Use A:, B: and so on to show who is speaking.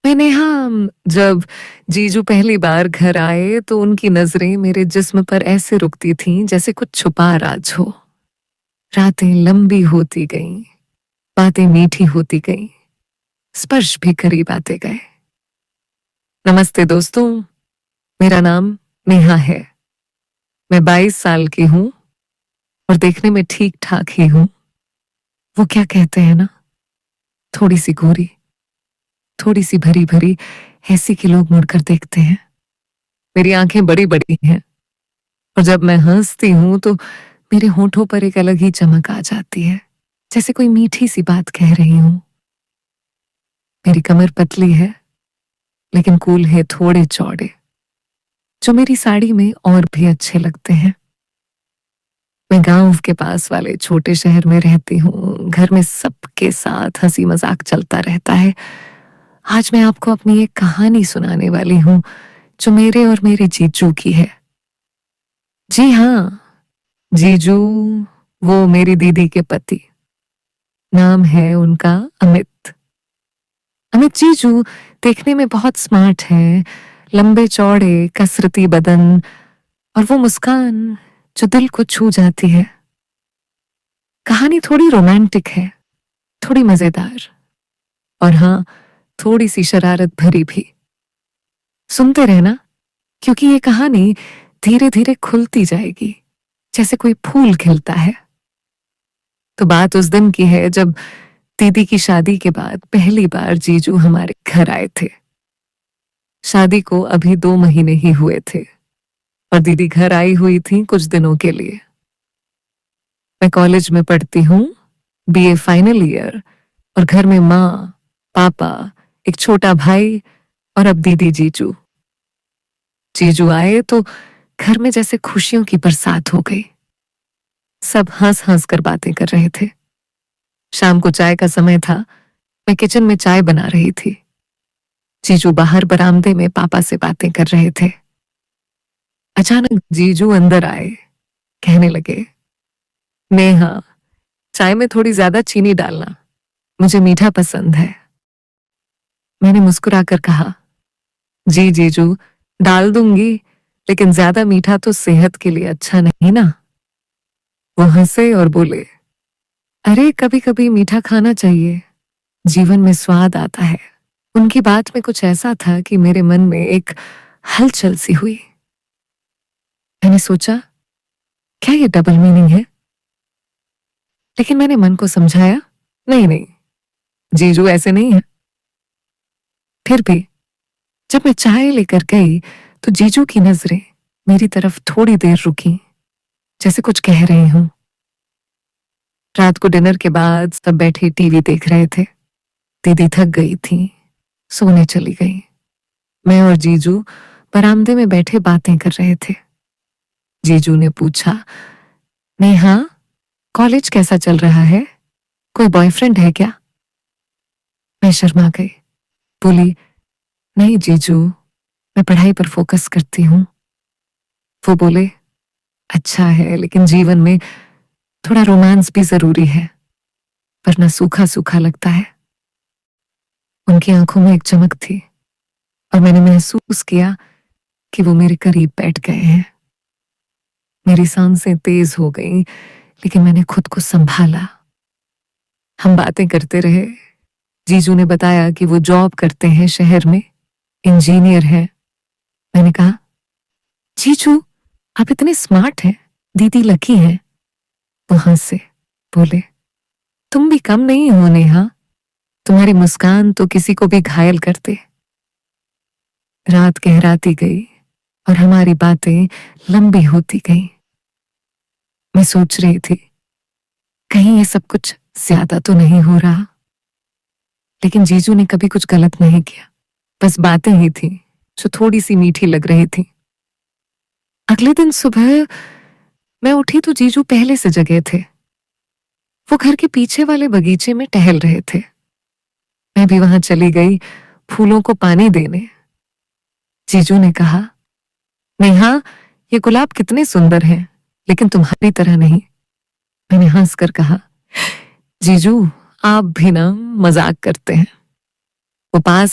A: मैंने जब जीजू पहली बार घर आए तो उनकी नजरें मेरे जिस्म पर ऐसे रुकती थीं जैसे कुछ छुपा राज हो। रातें लंबी होती गईं, बातें मीठी होती गईं, स्पर्श भी करीब आते गए। नमस्ते दोस्तों, मेरा नाम नेहा है। मैं 22 साल की हूँ और देखने में ठीक ठाक ही हूँ। वो क्या कहते हैं ना, थोड़ी सी गोरी, थोड़ी सी भरी भरी, ऐसी कि लोग मुड़कर देखते हैं। मेरी आंखें बड़ी बड़ी हैं और जब मैं हंसती हूं तो मेरे होठों पर एक अलग ही चमक आ जाती है, जैसे कोई मीठी सी बात कह रही हूं। मेरी कमर पतली है लेकिन कूल्हे थोड़े चौड़े, जो मेरी साड़ी में और भी अच्छे लगते हैं। मैं गांव के पास वाले छोटे शहर में रहती हूँ। घर में सबके साथ हंसी मजाक चलता रहता है। आज मैं आपको अपनी एक कहानी सुनाने वाली हूँ जो मेरे और मेरे जीजू की है। जी हाँ, जीजू, वो मेरी दीदी के पति। नाम है उनका अमित। अमित जीजू देखने में बहुत स्मार्ट हैं, लंबे चौड़े, कसरती बदन और वो मुस्कान जो दिल को छू जाती है। कहानी थोड़ी रोमांटिक है, थोड़ी मजेदार और हाँ, थोड़ी सी शरारत भरी भी। सुनते रहना, क्योंकि ये कहानी धीरे धीरे खुलती जाएगी, जैसे कोई फूल खिलता है। तो बात उस दिन की है जब दीदी की शादी के बाद पहली बार जीजू हमारे घर आए थे। शादी को अभी 2 महीने ही हुए थे और दीदी घर आई हुई थी कुछ दिनों के लिए। मैं कॉलेज में पढ़ती हूँ, बीए फाइनल ईयर, और घर में माँ, पापा, एक छोटा भाई और अब दीदी जीजू। जीजू आए तो घर में जैसे खुशियों की बरसात हो गई। सब हंस हंस कर बातें कर रहे थे। शाम को चाय का समय था। मैं किचन में चाय बना रही थी। जीजू बाहर बरामदे में पापा से बातें कर रहे थे। अचानक जीजू अंदर आए, कहने लगे, नेहा, चाय में थोड़ी ज्यादा चीनी डालना, मुझे मीठा पसंद है। मैंने मुस्कुराकर कहा, जी जीजू, डाल दूंगी, लेकिन ज्यादा मीठा तो सेहत के लिए अच्छा नहीं ना। वो हंसे और बोले, अरे कभी कभी मीठा खाना चाहिए, जीवन में स्वाद आता है। उनकी बात में कुछ ऐसा था कि मेरे मन में एक हलचल सी हुई। मैंने सोचा, क्या ये डबल मीनिंग है? लेकिन मैंने मन को समझाया, नहीं नहीं, जीजू ऐसे नहीं है। फिर भी जब मैं चाय लेकर गई तो जीजू की नजरें मेरी तरफ थोड़ी देर रुकी, जैसे कुछ कह रही हूं। रात को डिनर के बाद सब बैठे टीवी देख रहे थे। दीदी थक गई थी, सोने चली गई। मैं और जीजू बरामदे में बैठे बातें कर रहे थे। जीजू ने पूछा, नेहा, कॉलेज कैसा चल रहा है? कोई बॉयफ्रेंड है क्या? मैं शर्मा गई, बोली, नहीं जीजू, मैं पढ़ाई पर फोकस करती हूँ। वो बोले, अच्छा है, लेकिन जीवन में थोड़ा रोमांस भी जरूरी है, वरना सूखा सूखा लगता है। उनकी आंखों में एक चमक थी और मैंने महसूस किया कि वो मेरे करीब बैठ गए हैं। मेरी सांसें तेज हो गईं, लेकिन मैंने खुद को संभाला। हम बातें करते रहे। जीजू ने बताया कि वो जॉब करते हैं शहर में, इंजीनियर हैं। मैंने कहा, जीजू, आप इतने स्मार्ट हैं, दीदी लकी हैं। वो हंसे, बोले, तुम भी कम नहीं हो नेहा, तुम्हारी मुस्कान तो किसी को भी घायल कर दे। रात गहराती गई और हमारी बातें लंबी होती गईं। मैं सोच रही थी, कहीं ये सब कुछ ज्यादा तो नहीं हो रहा। लेकिन जीजू ने कभी कुछ गलत नहीं किया, बस बातें ही थी जो थोड़ी सी मीठी लग रही थी। अगले दिन सुबह मैं उठी तो जीजू पहले से जगे थे। वो घर के पीछे वाले बगीचे में टहल रहे थे। मैं भी वहां चली गई, फूलों को पानी देने। जीजू ने कहा, नेहा, ये गुलाब कितने सुंदर हैं, लेकिन तुम्हारी तरह नहीं। मैंने हंसकर कहा, जीजू, आप भी ना मजाक करते हैं। वो पास